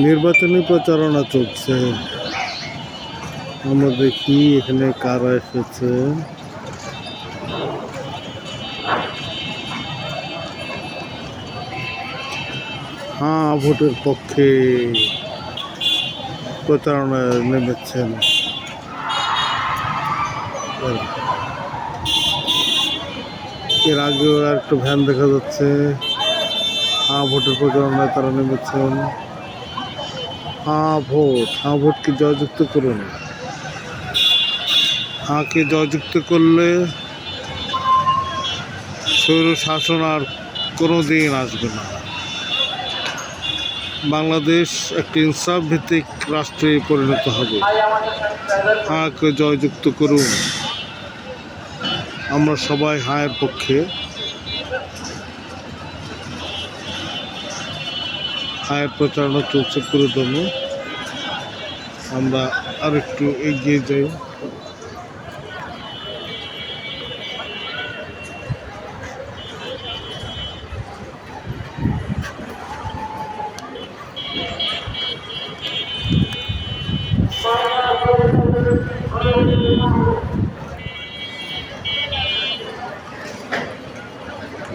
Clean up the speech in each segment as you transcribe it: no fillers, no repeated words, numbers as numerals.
নির্বাচনী প্রচারণা চলছে। আমরা দেখি এখানে কারা এসেছে। হ্যাঁ, ভোটের পক্ষে প্রচারণায় নেমেছেন। এর আগেও আর একটু ভ্যান দেখা যাচ্ছে। হ্যাঁ, ভোটের প্রচারণায় তারা নেমেছেন। হ্যাঁ ভোটকে জয়যুক্ত করুন। হাঁকে জয়যুক্ত করলে স্বৈর শাসন আর কোনোদিন আসবে না। বাংলাদেশ একটি ইনসাফ ভিত্তিক রাষ্ট্রে পরিণত হবে। হাঁকে জয়যুক্ত করুন। আমরা সবাই হাঁয়ের পক্ষে। হাঁয়ের প্রচারণা চলছে পুরোদমে। আমরা আরেকটু এগিয়ে যাই।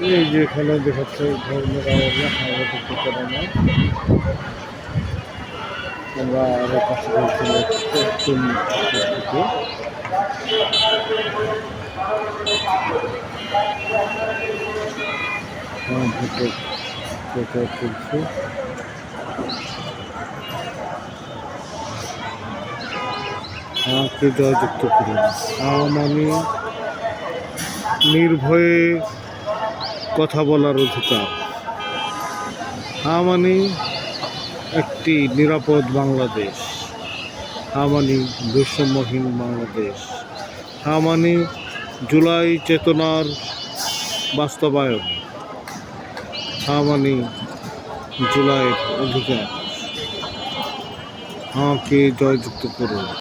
এই যে এখানে দেখাচ্ছে ধর্মের আওয়াজে হাওয়াতে প্রচারণা। আমরা আরো পাশে পশ্চিম থেকে ভোটের প্রচার চলছে। হাঁকে জয়যুক্ত করুন। হাঁ মানে নির্ভয়ে কথা বলার অধিকার। হাঁ মানে একটি নিরাপদ বাংলাদেশ। হাঁ মানে বৈষম্যহীন বাংলাদেশ। হাঁ মানে জুলাই চেতনার বাস্তবায়ন। হাঁ মানে জুলাইয়ের অধিকার। হাঁকে জয়যুক্ত করুন।